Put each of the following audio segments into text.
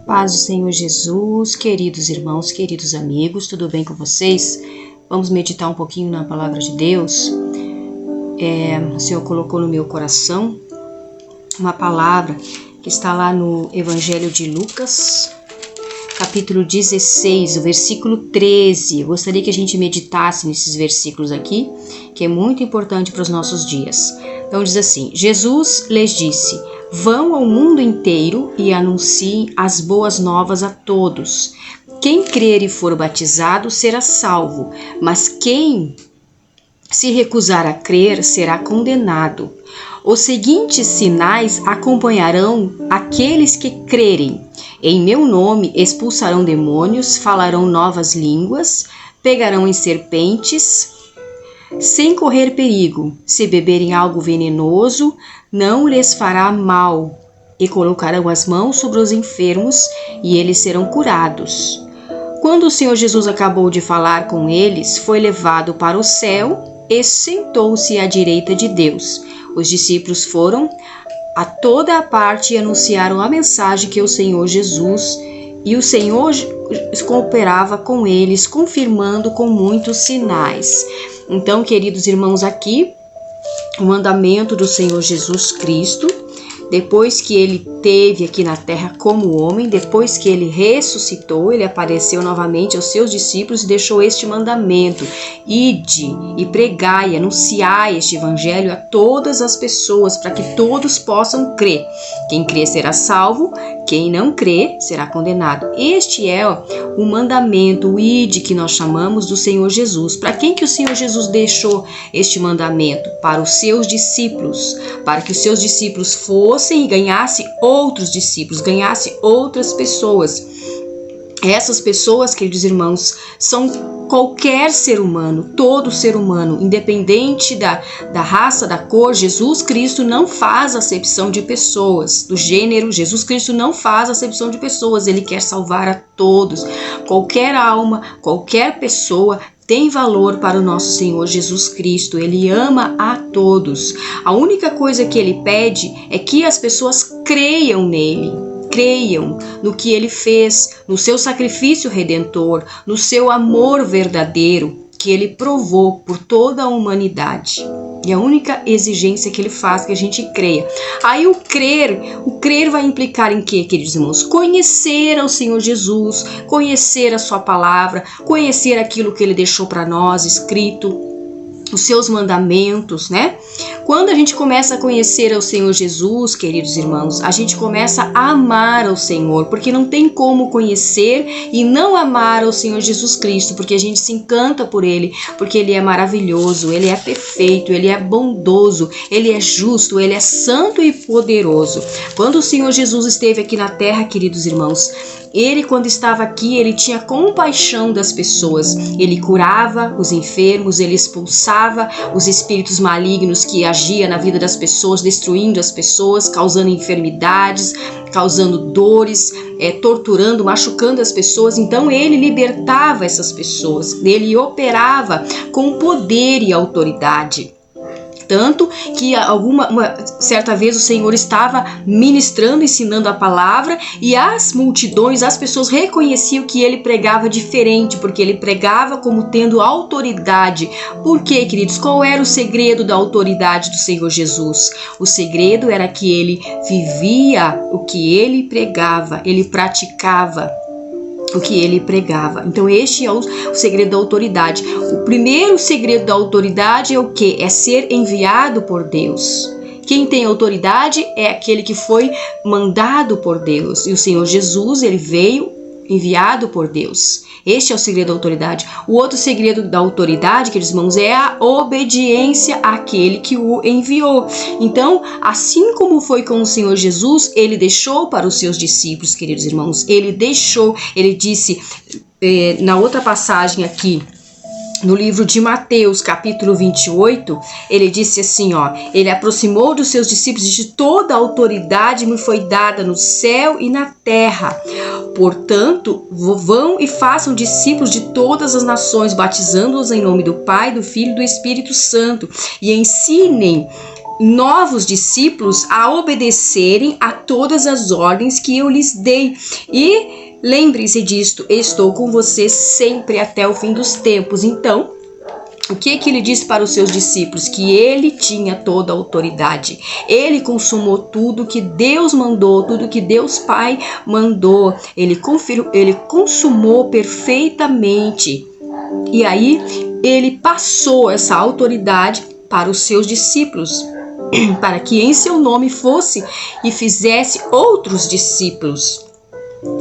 Paz do Senhor Jesus, queridos irmãos, queridos amigos, tudo bem com vocês? Vamos meditar um pouquinho na palavra de Deus. O Senhor colocou no meu coração uma palavra que está lá no Evangelho de Lucas, capítulo 16, o versículo 13. Eu gostaria que a gente meditasse nesses versículos aqui, que é muito importante para os nossos dias. Então diz assim: Jesus lhes disse: vão ao mundo inteiro e anunciem as boas novas a todos. Quem crer e for batizado será salvo, mas quem se recusar a crer será condenado. Os seguintes sinais acompanharão aqueles que crerem. Em meu nome expulsarão demônios, falarão novas línguas, pegarão em serpentes, sem correr perigo. Se beberem algo venenoso, não lhes fará mal, e colocarão as mãos sobre os enfermos, e eles serão curados. Quando o Senhor Jesus acabou de falar com eles, foi levado para o céu e sentou-se à direita de Deus. Os discípulos foram a toda a parte e anunciaram a mensagem que o Senhor Jesus, e o Senhor cooperava com eles, confirmando com muitos sinais. Então, queridos irmãos, aqui o mandamento do Senhor Jesus Cristo, depois que ele teve aqui na terra como homem, depois que ele ressuscitou, ele apareceu novamente aos seus discípulos e deixou este mandamento: ide e pregai e anunciai este evangelho a todas as pessoas, para que todos possam crer. Quem crer será salvo, quem não crer será condenado. Este é o mandamento, o ide, que nós chamamos do Senhor Jesus. Para quem que o Senhor Jesus deixou este mandamento? Para os seus discípulos, para que os seus discípulos fossem e ganhassem outros discípulos, ganhassem outras pessoas. Essas pessoas, queridos irmãos, são qualquer ser humano, todo ser humano, independente da raça, da cor. Jesus Cristo não faz acepção de pessoas, do gênero. Jesus Cristo não faz acepção de pessoas, ele quer salvar a todos. Qualquer alma, qualquer pessoa tem valor para o nosso Senhor Jesus Cristo. Ele ama a todos. A única coisa que ele pede é que as pessoas creiam nele, creiam no que ele fez, no seu sacrifício redentor, no seu amor verdadeiro que ele provou por toda a humanidade. E a única exigência que ele faz é que a gente creia. Aí o crer vai implicar em quê, queridos irmãos? Conhecer ao Senhor Jesus, conhecer a sua palavra, conhecer aquilo que ele deixou para nós escrito, os seus mandamentos, né? Quando a gente começa a conhecer ao Senhor Jesus, queridos irmãos, a gente começa a amar ao Senhor, porque não tem como conhecer e não amar ao Senhor Jesus Cristo, porque a gente se encanta por Ele, porque Ele é maravilhoso, Ele é perfeito, Ele é bondoso, Ele é justo, Ele é santo e poderoso. Quando o Senhor Jesus esteve aqui na terra, queridos irmãos, ele, quando estava aqui, ele tinha compaixão das pessoas. Ele curava os enfermos, ele expulsava os espíritos malignos que agiam na vida das pessoas, destruindo as pessoas, causando enfermidades, causando dores, torturando, machucando as pessoas. Então ele libertava essas pessoas, ele operava com poder e autoridade. Tanto que certa vez o Senhor estava ministrando, ensinando a palavra, e as multidões, as pessoas reconheciam que ele pregava diferente, porque ele pregava como tendo autoridade. Por quê, queridos? Qual era o segredo da autoridade do Senhor Jesus? O segredo era que ele vivia o que ele pregava, ele praticava o que ele pregava. Então este é o segredo da autoridade. O primeiro segredo da autoridade é o quê? É ser enviado por Deus. Quem tem autoridade é aquele que foi mandado por Deus. E o Senhor Jesus, ele veio enviado por Deus. Este é o segredo da autoridade. O outro segredo da autoridade, queridos irmãos, é a obediência àquele que o enviou. Então, assim como foi com o Senhor Jesus, ele deixou para os seus discípulos, queridos irmãos, ele disse na outra passagem aqui, no livro de Mateus, capítulo 28, ele disse assim, ele aproximou dos seus discípulos e disse: toda a autoridade me foi dada no céu e na terra. Portanto, vão e façam discípulos de todas as nações, batizando-os em nome do Pai, do Filho e do Espírito Santo, e ensinem novos discípulos a obedecerem a todas as ordens que eu lhes dei. E lembre-se disto, estou com vocês sempre até o fim dos tempos. Então, o que ele disse para os seus discípulos? Que ele tinha toda a autoridade. Ele consumou tudo que Deus mandou, tudo que Deus Pai mandou. Ele consumou perfeitamente. E aí, ele passou essa autoridade para os seus discípulos, para que em seu nome fosse e fizesse outros discípulos.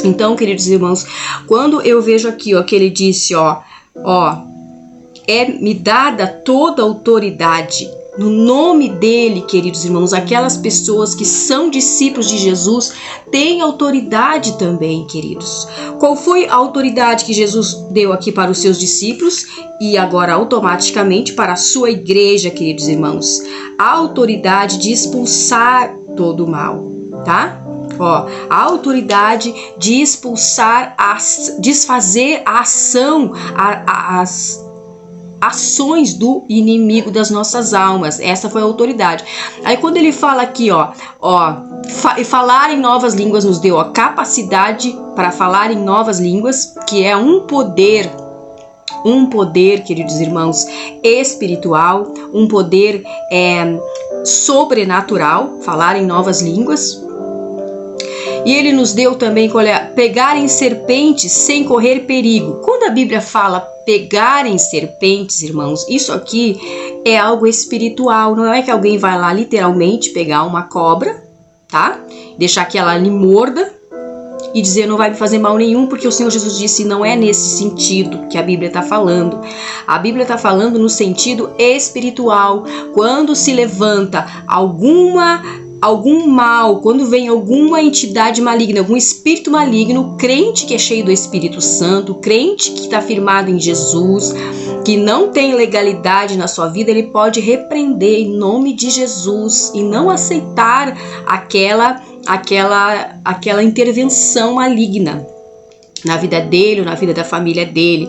Então, queridos irmãos, quando eu vejo aqui, que ele disse, é-me dada toda a autoridade. No nome dele, queridos irmãos, aquelas pessoas que são discípulos de Jesus têm autoridade também, queridos. Qual foi a autoridade que Jesus deu aqui para os seus discípulos e agora automaticamente para a sua igreja, queridos irmãos? A autoridade de expulsar todo o mal, tá? A autoridade de expulsar, desfazer a ação, as ações do inimigo das nossas almas. Essa foi a autoridade. Aí quando ele fala aqui, falar em novas línguas, nos deu a capacidade para falar em novas línguas, que é um poder, queridos irmãos, espiritual, um poder sobrenatural, falar em novas línguas. E ele nos deu também pegar em serpentes sem correr perigo. Quando a Bíblia fala pegar em serpentes, irmãos, isso aqui é algo espiritual. Não é que alguém vai lá literalmente pegar uma cobra, tá? Deixar que ela lhe morda e dizer não vai me fazer mal nenhum, porque o Senhor Jesus disse não é nesse sentido que a Bíblia está falando. A Bíblia está falando no sentido espiritual. Quando se levanta algum mal, quando vem alguma entidade maligna, algum espírito maligno, crente que é cheio do Espírito Santo, crente que está firmado em Jesus, que não tem legalidade na sua vida, ele pode repreender em nome de Jesus e não aceitar aquela intervenção maligna na vida dele ou na vida da família dele.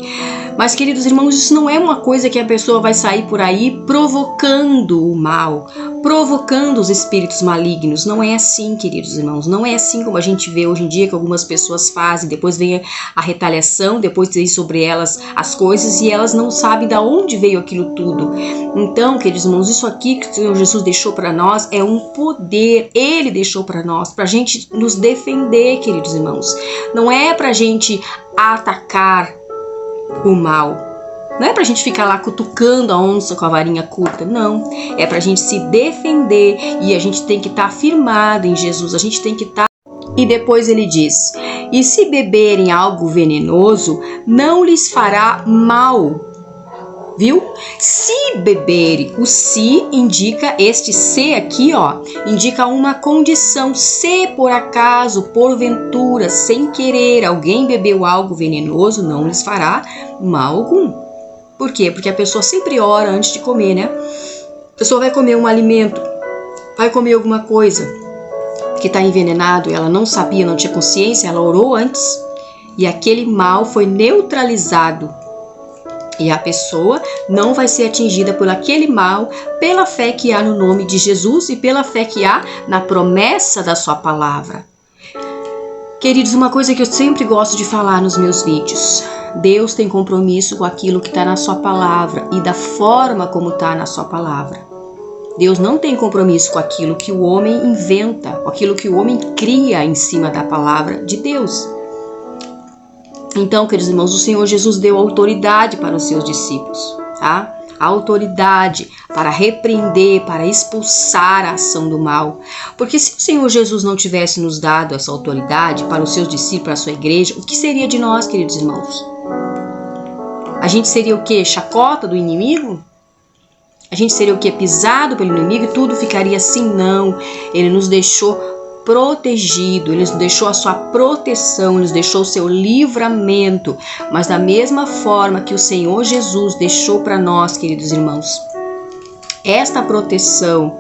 Mas, queridos irmãos, isso não é uma coisa que a pessoa vai sair por aí provocando o mal, provocando os espíritos malignos. Não é assim, queridos irmãos. Não é assim como a gente vê hoje em dia que algumas pessoas fazem. Depois vem a retaliação, depois vem sobre elas as coisas e elas não sabem de onde veio aquilo tudo. Então, queridos irmãos, isso aqui que o Senhor Jesus deixou para nós é um poder. Ele deixou para nós, para a gente nos defender, queridos irmãos. Não é para a gente atacar o mal. Não é pra gente ficar lá cutucando a onça com a varinha curta, não. É pra gente se defender e a gente tem que estar firmado em Jesus, a gente tem que estar... E depois ele diz, e se beberem algo venenoso, não lhes fará mal. Viu? Se beberem, o se indica, este se aqui, indica uma condição. Se por acaso, porventura, sem querer, alguém bebeu algo venenoso, não lhes fará mal algum. Por quê? Porque a pessoa sempre ora antes de comer, né? A pessoa vai comer um alimento, vai comer alguma coisa que está envenenado, ela não sabia, não tinha consciência, ela orou antes e aquele mal foi neutralizado. E a pessoa não vai ser atingida por aquele mal pela fé que há no nome de Jesus e pela fé que há na promessa da sua palavra. Queridos, uma coisa que eu sempre gosto de falar nos meus vídeos. Deus tem compromisso com aquilo que está na sua palavra e da forma como está na sua palavra. Deus não tem compromisso com aquilo que o homem inventa, com aquilo que o homem cria em cima da palavra de Deus. Então, queridos irmãos, o Senhor Jesus deu autoridade para os seus discípulos, tá? A autoridade para repreender, para expulsar a ação do mal. Porque se o Senhor Jesus não tivesse nos dado essa autoridade para os seus discípulos, para a sua igreja, o que seria de nós, queridos irmãos? A gente seria o quê? Chacota do inimigo? A gente seria o quê? Pisado pelo inimigo e tudo ficaria assim? Não. Ele nos deixou protegido, ele nos deixou a sua proteção, ele nos deixou o seu livramento, mas da mesma forma que o Senhor Jesus deixou para nós, queridos irmãos, esta proteção,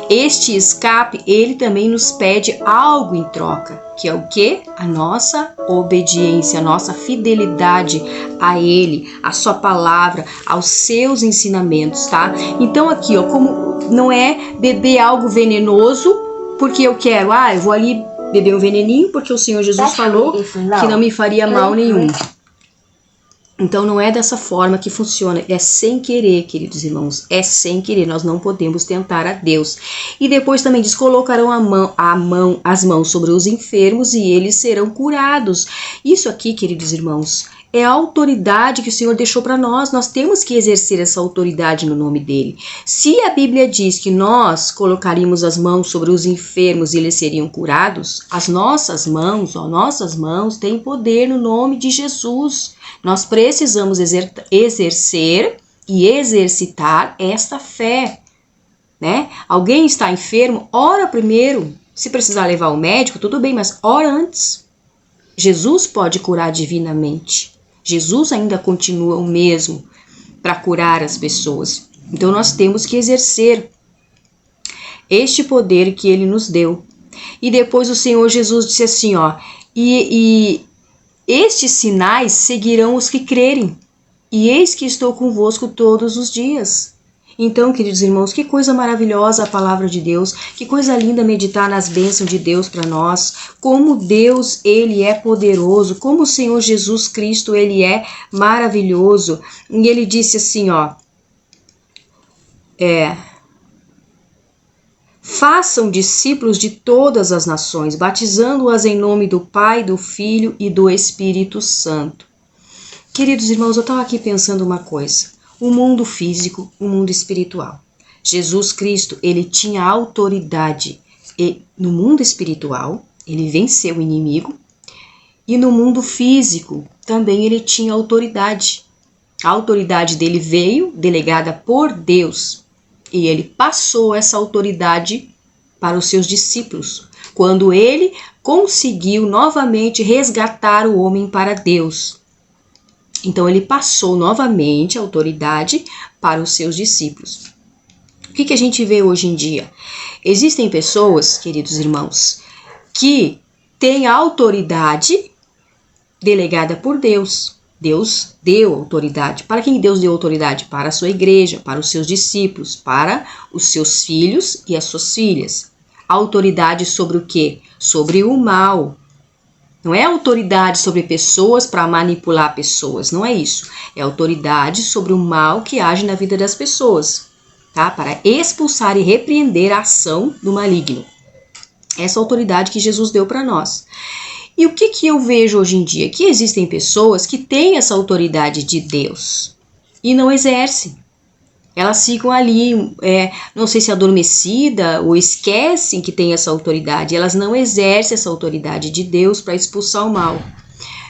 este escape, ele também nos pede algo em troca, que é o quê? A nossa obediência, a nossa fidelidade a ele, a sua palavra, aos seus ensinamentos, tá? Então aqui, ó, como não é beber algo venenoso, porque eu quero, eu vou ali beber um veneninho, porque o Senhor Jesus falou que não me faria mal nenhum. Então não é dessa forma que funciona, é sem querer, queridos irmãos, é sem querer, nós não podemos tentar a Deus. E depois também diz, colocarão as mãos sobre os enfermos e eles serão curados. Isso aqui, queridos irmãos, é a autoridade que o Senhor deixou para nós temos que exercer essa autoridade no nome dele. Se a Bíblia diz que nós colocaríamos as mãos sobre os enfermos e eles seriam curados, as nossas mãos têm poder no nome de Jesus. Nós precisamos exercer e exercitar esta fé, né? Alguém está enfermo, ora primeiro. Se precisar levar ao médico, tudo bem, mas ora antes. Jesus pode curar divinamente. Jesus ainda continua o mesmo para curar as pessoas. Então nós temos que exercer este poder que ele nos deu. E depois o Senhor Jesus disse assim, estes sinais seguirão os que crerem, e eis que estou convosco todos os dias. Então, queridos irmãos, que coisa maravilhosa a palavra de Deus, que coisa linda meditar nas bênçãos de Deus para nós, como Deus, ele é poderoso, como o Senhor Jesus Cristo, ele é maravilhoso. E ele disse assim, façam discípulos de todas as nações, batizando-as em nome do Pai, do Filho e do Espírito Santo. Queridos irmãos, eu estava aqui pensando uma coisa. O mundo físico, o mundo espiritual. Jesus Cristo, ele tinha autoridade no mundo espiritual, ele venceu o inimigo, e no mundo físico também ele tinha autoridade. A autoridade dele veio delegada por Deus, e ele passou essa autoridade para os seus discípulos, quando ele conseguiu novamente resgatar o homem para Deus. Então ele passou novamente a autoridade para os seus discípulos. O que a gente vê hoje em dia? Existem pessoas, queridos irmãos, que têm autoridade delegada por Deus. Deus deu autoridade. Para quem Deus deu autoridade? Para a sua igreja, para os seus discípulos, para os seus filhos e as suas filhas. Autoridade sobre o quê? Sobre o mal. Não é autoridade sobre pessoas para manipular pessoas, não é isso. É autoridade sobre o mal que age na vida das pessoas, tá? Para expulsar e repreender a ação do maligno. Essa autoridade que Jesus deu para nós. E o que eu vejo hoje em dia? Que existem pessoas que têm essa autoridade de Deus e não exercem. Elas ficam ali, não sei se adormecida ou esquecem que tem essa autoridade. Elas não exercem essa autoridade de Deus para expulsar o mal.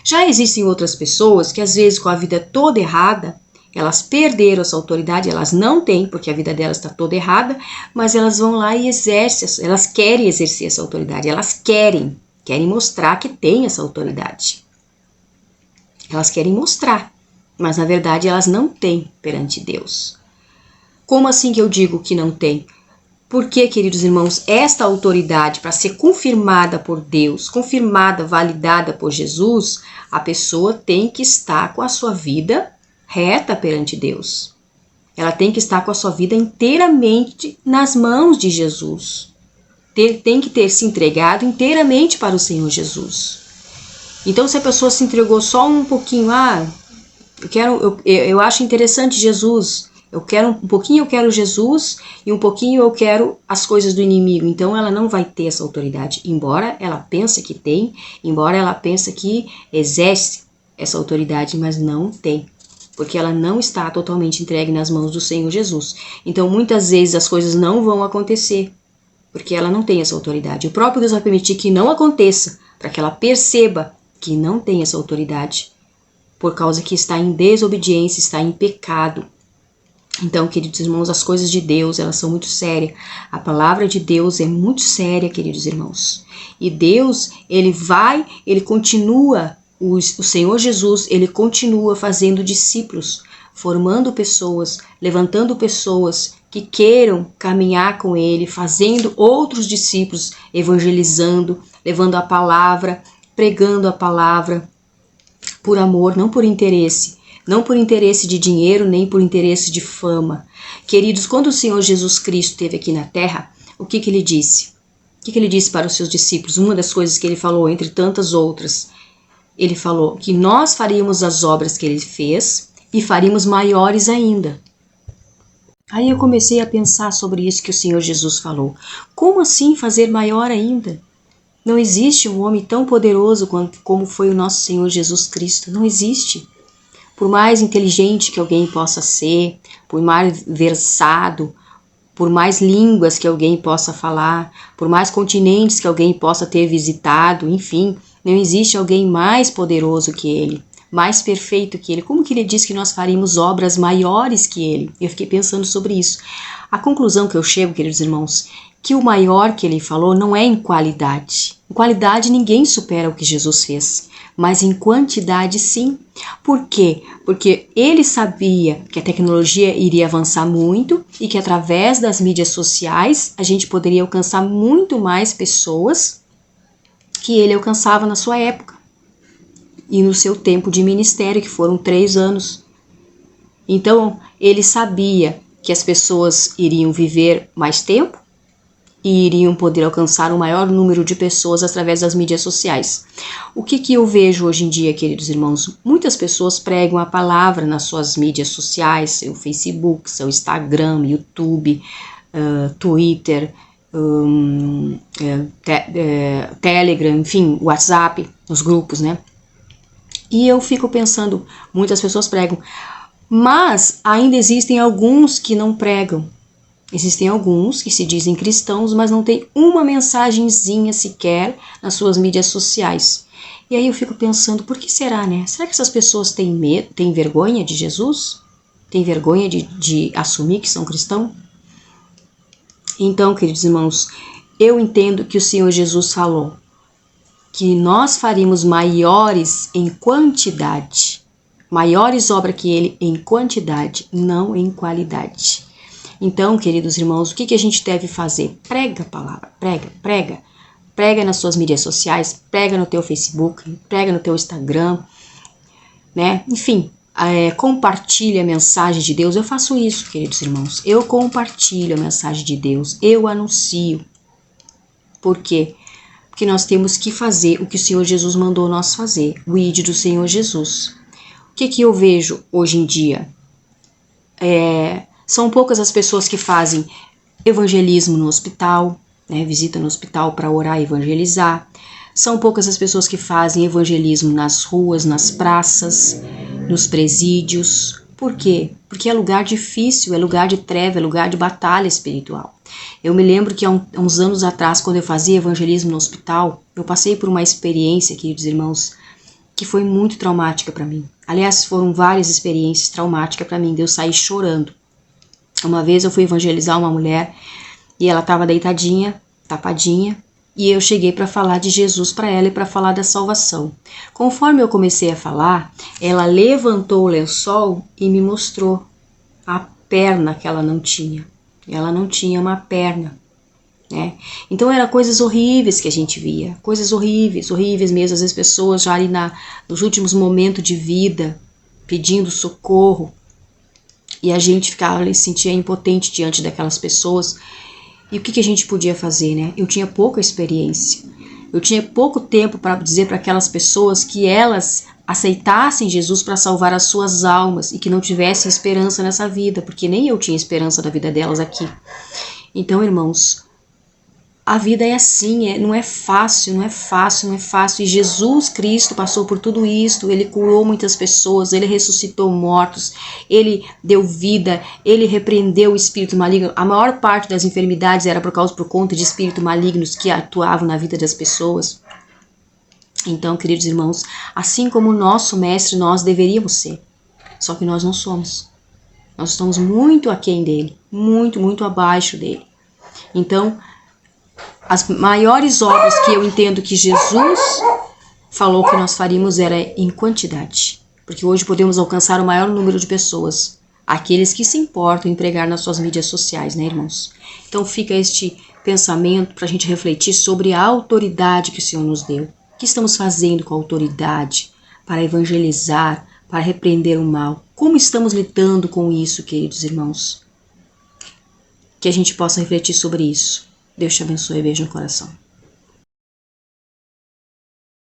Já existem outras pessoas que às vezes com a vida toda errada, elas perderam essa autoridade, elas não têm, porque a vida delas está toda errada, mas elas vão lá e exercem, elas querem exercer essa autoridade, elas querem mostrar que tem essa autoridade. Elas querem mostrar, mas na verdade elas não têm perante Deus. Como assim que eu digo que não tem? Porque, queridos irmãos, esta autoridade, para ser confirmada por Deus, confirmada, validada por Jesus, a pessoa tem que estar com a sua vida reta perante Deus. Ela tem que estar com a sua vida inteiramente nas mãos de Jesus. Tem que ter se entregado inteiramente para o Senhor Jesus. Então, se a pessoa se entregou só um pouquinho, eu acho interessante Jesus, eu quero um pouquinho, eu quero Jesus e um pouquinho eu quero as coisas do inimigo. Então ela não vai ter essa autoridade, embora ela pense que tem, embora ela pense que exerce essa autoridade, mas não tem, porque ela não está totalmente entregue nas mãos do Senhor Jesus. Então muitas vezes as coisas não vão acontecer, porque ela não tem essa autoridade. O próprio Deus vai permitir que não aconteça, para que ela perceba que não tem essa autoridade, por causa que está em desobediência, está em pecado. Então, queridos irmãos, as coisas de Deus, elas são muito sérias. A palavra de Deus é muito séria, queridos irmãos. E Deus, ele continua, o Senhor Jesus, ele continua fazendo discípulos, formando pessoas, levantando pessoas que queiram caminhar com ele, fazendo outros discípulos, evangelizando, levando a palavra, pregando a palavra, por amor, não por interesse. Não por interesse de dinheiro, nem por interesse de fama. Queridos, quando o Senhor Jesus Cristo esteve aqui na terra, o que ele disse? O que ele disse para os seus discípulos? Uma das coisas que ele falou, entre tantas outras, ele falou que nós faríamos as obras que ele fez e faríamos maiores ainda. Aí eu comecei a pensar sobre isso que o Senhor Jesus falou. Como assim fazer maior ainda? Não existe um homem tão poderoso como foi o nosso Senhor Jesus Cristo. Não existe. Por mais inteligente que alguém possa ser, por mais versado, por mais línguas que alguém possa falar, por mais continentes que alguém possa ter visitado, enfim, não existe alguém mais poderoso que ele, mais perfeito que ele. Como que ele diz que nós faríamos obras maiores que ele? Eu fiquei pensando sobre isso. A conclusão que eu chego, queridos irmãos, que o maior que ele falou não é em qualidade. Em qualidade ninguém supera o que Jesus fez, mas em quantidade sim. Por quê? Porque ele sabia que a tecnologia iria avançar muito e que através das mídias sociais a gente poderia alcançar muito mais pessoas que ele alcançava na sua época e no seu tempo de ministério, que foram 3 anos. Então, ele sabia que as pessoas iriam viver mais tempo e iriam poder alcançar um maior número de pessoas através das mídias sociais. O que eu vejo hoje em dia, queridos irmãos? Muitas pessoas pregam a palavra nas suas mídias sociais, seu Facebook, seu Instagram, YouTube, Twitter, Telegram, enfim, WhatsApp, nos grupos, né? E eu fico pensando, muitas pessoas pregam, mas ainda existem alguns que não pregam. Existem alguns que se dizem cristãos, mas não tem uma mensagenzinha sequer nas suas mídias sociais. E aí eu fico pensando, por que será, né? Será que essas pessoas têm medo, têm vergonha de Jesus? Têm vergonha de assumir que são cristãos? Então, queridos irmãos, eu entendo que o Senhor Jesus falou que nós faríamos maiores em quantidade, maiores obras que ele em quantidade, não em qualidade. Então, queridos irmãos, o que a gente deve fazer? Prega a palavra, prega. Prega nas suas mídias sociais, prega no teu Facebook, prega no teu Instagram, né? Enfim, compartilha a mensagem de Deus. Eu faço isso, queridos irmãos. Eu compartilho a mensagem de Deus, eu anuncio. Por quê? Porque nós temos que fazer o que o Senhor Jesus mandou nós fazer, o ide do Senhor Jesus. O que eu vejo hoje em dia? São poucas as pessoas que fazem evangelismo no hospital, né, visita no hospital para orar e evangelizar. São poucas as pessoas que fazem evangelismo nas ruas, nas praças, nos presídios. Por quê? Porque é lugar difícil, é lugar de treva, é lugar de batalha espiritual. Eu me lembro que há uns anos atrás, quando eu fazia evangelismo no hospital, eu passei por uma experiência, queridos irmãos, que foi muito traumática para mim. Aliás, foram várias experiências traumáticas para mim, de eu sair chorando. Uma vez eu fui evangelizar uma mulher e ela estava deitadinha, tapadinha, e eu cheguei para falar de Jesus para ela e para falar da salvação. Conforme eu comecei a falar, ela levantou o lençol e me mostrou a perna que ela não tinha. Ela não tinha uma perna, né? Então eram coisas horríveis que a gente via, coisas horríveis mesmo. Às vezes pessoas já ali nos últimos momentos de vida, pedindo socorro, e a gente ficava ali, se sentia impotente diante daquelas pessoas. E o que a gente podia fazer, né? Eu tinha pouca experiência, eu tinha pouco tempo para dizer para aquelas pessoas que elas aceitassem Jesus para salvar as suas almas e que não tivessem esperança nessa vida, porque nem eu tinha esperança da vida delas aqui. Então, irmãos, a vida é assim, não é fácil. E Jesus Cristo passou por tudo isso, ele curou muitas pessoas, ele ressuscitou mortos, ele deu vida, ele repreendeu o espírito maligno. A maior parte das enfermidades era por conta de espíritos malignos que atuavam na vida das pessoas. Então, queridos irmãos, assim como o nosso mestre, nós deveríamos ser. Só que nós não somos. Nós estamos muito aquém dele, muito abaixo dele. Então, as maiores obras que eu entendo que Jesus falou que nós faríamos era em quantidade. Porque hoje podemos alcançar o maior número de pessoas, aqueles que se importam em pregar nas suas mídias sociais, né, irmãos? Então fica este pensamento para a gente refletir sobre a autoridade que o Senhor nos deu. O que estamos fazendo com a autoridade para evangelizar, para repreender o mal? Como estamos lidando com isso, queridos irmãos? Que a gente possa refletir sobre isso. Deus te abençoe e beijo no coração.